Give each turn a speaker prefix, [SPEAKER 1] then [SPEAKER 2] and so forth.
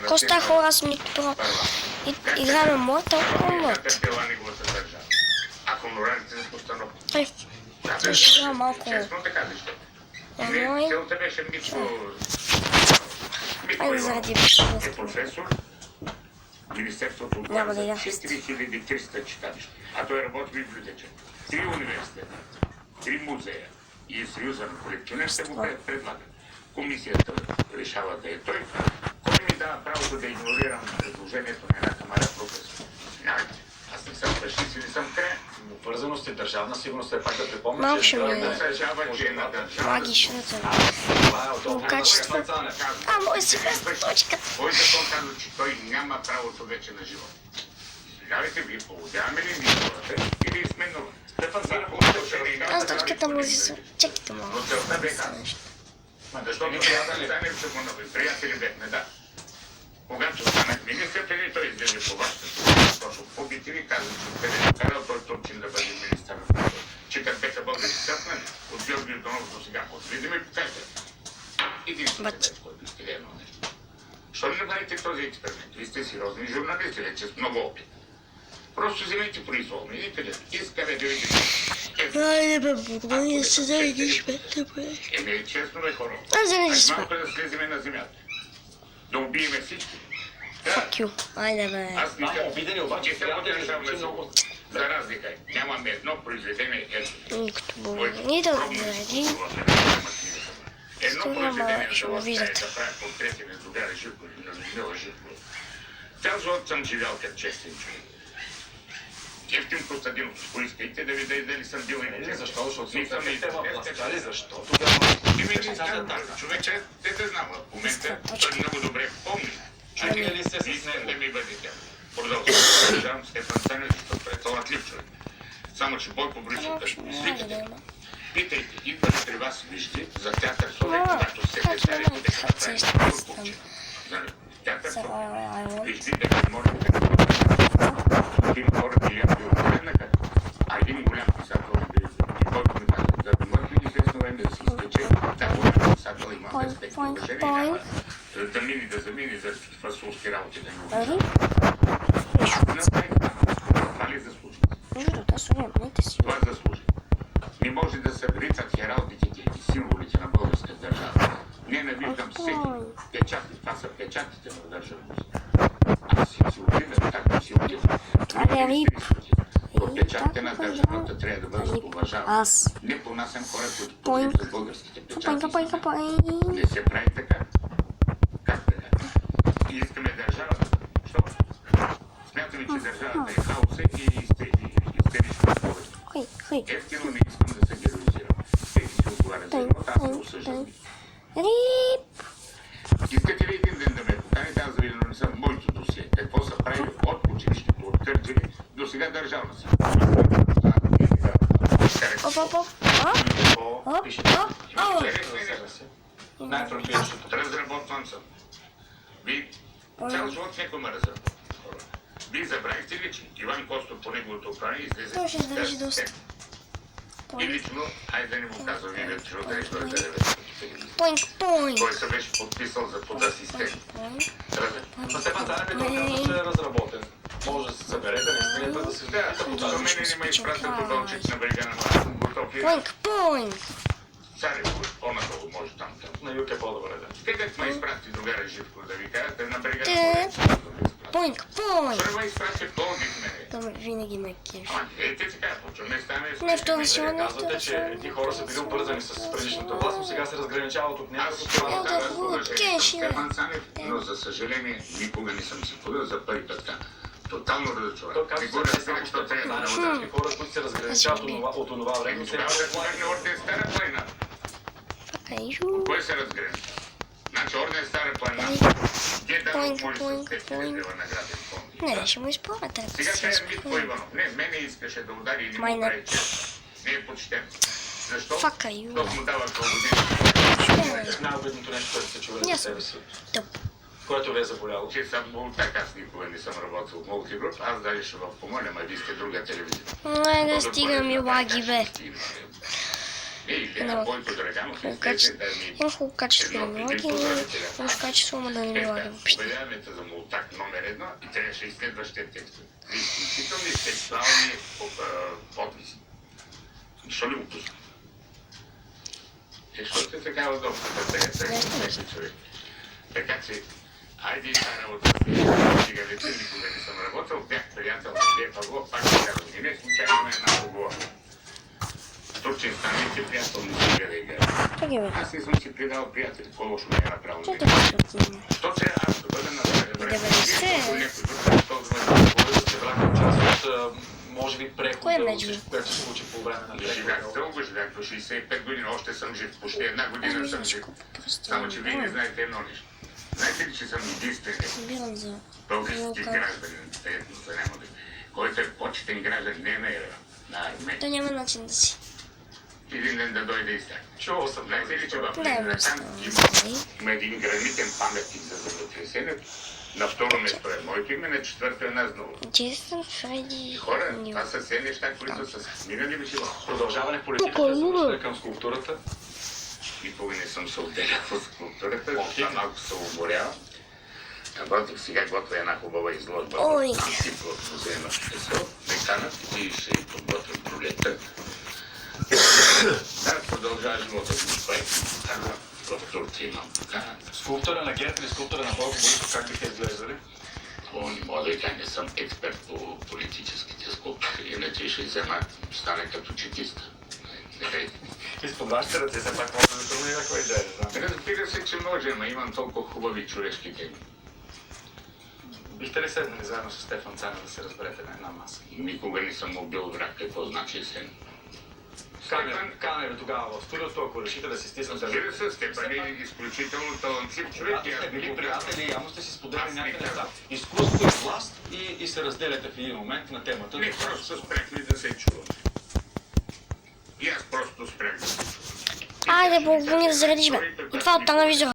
[SPEAKER 1] Коста хора с Митро. Играме Mortal Kombat.
[SPEAKER 2] Ако моралите за постановка.
[SPEAKER 1] Ще има малко.
[SPEAKER 2] Честно така, защото.
[SPEAKER 1] Ой.
[SPEAKER 2] Целта беше Митко.
[SPEAKER 1] Айде заради
[SPEAKER 2] Е професор. Министерството
[SPEAKER 1] Няма
[SPEAKER 2] отговаря
[SPEAKER 1] да
[SPEAKER 2] за
[SPEAKER 1] яхте.
[SPEAKER 2] 4300 читалища. А той работи в библиотечен. 3 университета, 3 музея и Съюза на колекционерите го предлагат. Комисията решава да е той. Кой ми дава правото да игнорирам предложението на една камара професор? Знаете, аз не съм фашист и не съм крен.
[SPEAKER 3] Обвързаност и държавна сигурност е пак да припомня,
[SPEAKER 1] Малко ще
[SPEAKER 2] Той
[SPEAKER 1] ми
[SPEAKER 2] да
[SPEAKER 1] е
[SPEAKER 2] съжава, че е на държава.
[SPEAKER 1] магичната.
[SPEAKER 3] това е удобно.
[SPEAKER 1] Качество. А, може си без точка.
[SPEAKER 2] Кой закон казва, че той няма правото вече на живот? Извинявайте, вие поводяваме ли ни хората или сме нова? Стефан Зарков,
[SPEAKER 1] Аз точката му си... Чекайте малко.
[SPEAKER 2] но целта бе казва. Защото трябва да станем че му нови приятели бехме, да. Когато станах министър, преди той излезе по вашата служба, защото побити ви казва, че къде е карал той Турчин да бъде министър на култура. Че като беха български цъпнали, от Георги Донов до сега подвиди ми покажете. Единството, който сте едно нещо. Що не направите този експеримент? Вие сте сериозни журналисти, вече с много опит. Просто вземете произвол, идите искате да видите.
[SPEAKER 1] Айде бе, благодаря се да видиш бе.
[SPEAKER 2] Еми, честно бе, хора.
[SPEAKER 1] Аз да не
[SPEAKER 2] Ай,
[SPEAKER 1] си
[SPEAKER 2] малко да слеземе на земята. Да убиеме всички.
[SPEAKER 1] Fuck you. Айде бе.
[SPEAKER 2] Аз не съм
[SPEAKER 3] обидени обаче,
[SPEAKER 2] не съм от държавна сигурност. За разлика, нямаме едно произведение,
[SPEAKER 1] Никто българ. Ни да отгледи.
[SPEAKER 2] едно
[SPEAKER 1] Стой,
[SPEAKER 2] произведение
[SPEAKER 1] ама, ще
[SPEAKER 2] да
[SPEAKER 1] го
[SPEAKER 2] оставя
[SPEAKER 1] видят.
[SPEAKER 2] да прави портрети на Другаря Живков и на Людмила Живков. Цял живот съм живял като честен човек. Евтим Костадинов, поискайте да видя дали съм бил и не.
[SPEAKER 3] Защо? Защото
[SPEAKER 2] Не съм и
[SPEAKER 3] плащали, защо?
[SPEAKER 2] Ими не знам, човече, те да знам, в момента той много добре помни.
[SPEAKER 3] Чуете ли се с
[SPEAKER 2] Искам да
[SPEAKER 3] него?
[SPEAKER 2] ми бъдете. Продължавам Стефан Станев, защото е талантлив човек. Само, че Бойко Борисов да свикате. Питайте, идва ли при вас вижте за театър София, когато се детари, да се направи купче. Театър София. Вижте, да ви моля да един хората или бил погледнаха, а един голям писател и който ми казва, да мъртви известно време да се изтече, да голям писател има респект и уважение, няма да мини да замини за фасулски работи да не уважава. Това ли заслужи? Това заслужи. Не може да се вричат хералдиките и символите на българска държава. Ненавиждам всеки печати. Това са печатите на държавност. Аз си отивам, както си отивам. Но печатите на държавата трябва да бъдат уважавани. Не понасям хора, които подвиждат българските печати. Не се прави така. Как така? И искаме държавата. Що? Смятаме, че държавата е хаоса и истерично повече. Ефтино не искам да се героизирам. Всеки си отговаря за едно, аз не осъждам. Искате ли един ден да ме поканите, аз да ви нанесам моето досие? Какво са правили от училището, от Кърджали до сега държавна си? Разработвам съм. Ви цял живот някой ме разработва. Вие забравихте ли, че Иван Костов по неговото управление излезе и лично, айде да не му казвам името, защото да не той да той се беше подписал за подасистент.
[SPEAKER 3] Но Стефан Станев е казва, че е разработен. Може да се съберете, наистина да се
[SPEAKER 2] Да, до мене не ме изпращат от Дълчек на брега на Мара. Съм готов и Царево, по-надолу може там.
[SPEAKER 3] на юг е по-добре, да.
[SPEAKER 2] Където ме изпрати Другаря Живков да ви кажа, на брега на Мара. Той ме изпрати Пловдив мене.
[SPEAKER 1] Това винаги ме кеш.
[SPEAKER 2] Ете така, почваме стане...
[SPEAKER 1] Не, втора сила, не
[SPEAKER 3] Казвате,
[SPEAKER 1] втора
[SPEAKER 3] че
[SPEAKER 1] сила.
[SPEAKER 3] едни хора са били обвързани с предишната власт, но сега се разграничават от нея.
[SPEAKER 2] Аз ще остана с уважение към Стефан Цанев, но за съжаление никога не съм си ходил за първи път така. Тотално разочаран.
[SPEAKER 3] Той
[SPEAKER 2] Не го
[SPEAKER 3] казва,
[SPEAKER 2] разбирах, що трябва да
[SPEAKER 3] че
[SPEAKER 2] науча.
[SPEAKER 3] хора, които се разграничават от онова време,
[SPEAKER 2] Тогава да погледне Орден Стара планина. Кой се разгранича? Значи Орден Стара планина. Деданов може с теб да взема награден фонд.
[SPEAKER 1] Не, ще му изпълня
[SPEAKER 2] Сега
[SPEAKER 1] трябва
[SPEAKER 2] ще е Митко Иванов. Не, мене искаше да удари и не му прави чест. Не е почтен. Защо? Защото му дава години.
[SPEAKER 3] най-обидното нещо, което се чува за себе си,
[SPEAKER 1] Тъп.
[SPEAKER 3] което ви е заболяло.
[SPEAKER 2] Че съм мултак, аз никога не съм работил в мултигруп. Аз даже ще ви помоля, ма вие сте друга телевизия.
[SPEAKER 1] Не, да стига ми лаги, бе.
[SPEAKER 2] И жена, който Драганов излезе да ми...
[SPEAKER 1] Има хубаво качество на мелодии, но лошо качество, ама да не ми лага въобще.
[SPEAKER 2] Обявяването за Молтак номер 1 и трябваше изследващия текст. Изключителни сексуални подписи. Защо ли го пусна? Защото е така удобно да всеки човек. Така че, айде и тази работа с цигарите, никога не съм работил, бях приятел на Лев Павлов, пак ще казвам, и не случайно има една договора. Турчин станете приятел на цигара и гара. Аз не съм си предал приятели, какво лошо ме е направил. Що че аз да бъда на време?
[SPEAKER 3] Може би преход, което се случи по време на
[SPEAKER 2] Живях дълго, живях до 65 години, още съм жив, почти една година съм жив. Само, че вие не знаете едно нещо. Знаете ли, че съм единственият български гражданин, който е почетен граждан, не на Армения.
[SPEAKER 1] То няма начин да си.
[SPEAKER 2] Един ден да дойде и стане.
[SPEAKER 3] Чувал съм.
[SPEAKER 2] Знаете ли, че в
[SPEAKER 1] Не,
[SPEAKER 2] Ленинград има един гранитен паметник за земетресението? На второ место е моето име, на четвърто е Назново.
[SPEAKER 1] Джейсън, Фреди...
[SPEAKER 2] Хора, това са все неща, които са минали вече в
[SPEAKER 3] Продължаване в политиката, завършване към скулптурата.
[SPEAKER 2] Никога не съм се отделял от скулптурата, защото малко се уморява. Напротив, сега готвя една хубава изложба в Антипо от музея на Песо. Ме канат и ще подготвим пролетта. Да, продължава живота ми. Това е покана. В Турция имам покана.
[SPEAKER 3] Скулптура на ГЕРБ или скулптура на Бойко Борисов, как биха изглеждали?
[SPEAKER 2] Не мога да кажа, не съм експерт по политическите скулптури, иначе ще взема, стане като чекиста.
[SPEAKER 3] Изпод вашите ръце, все пак може да промени някоя идея, не знам.
[SPEAKER 2] Разбира се, че може, ама имам толкова хубави човешки теми.
[SPEAKER 3] Бихте ли седнали заедно с Стефан Цанев да се разберете на една маса?
[SPEAKER 2] Никога не съм му бил враг, какво значи сен.
[SPEAKER 3] Каня ви тогава в студиото, ако решите да си стиснете.
[SPEAKER 2] Разбира се, Стефан е изключително талантлив човек.
[SPEAKER 3] Когато сте били приятели, явно сте си споделили някакви неща. Изкуство и власт и се разделяте в един момент на темата.
[SPEAKER 2] Не, просто спряхме да се чуваме. И аз просто спрях да се чувам.
[SPEAKER 1] Айде, Бог, да заредиш, бе. И това от телевизора.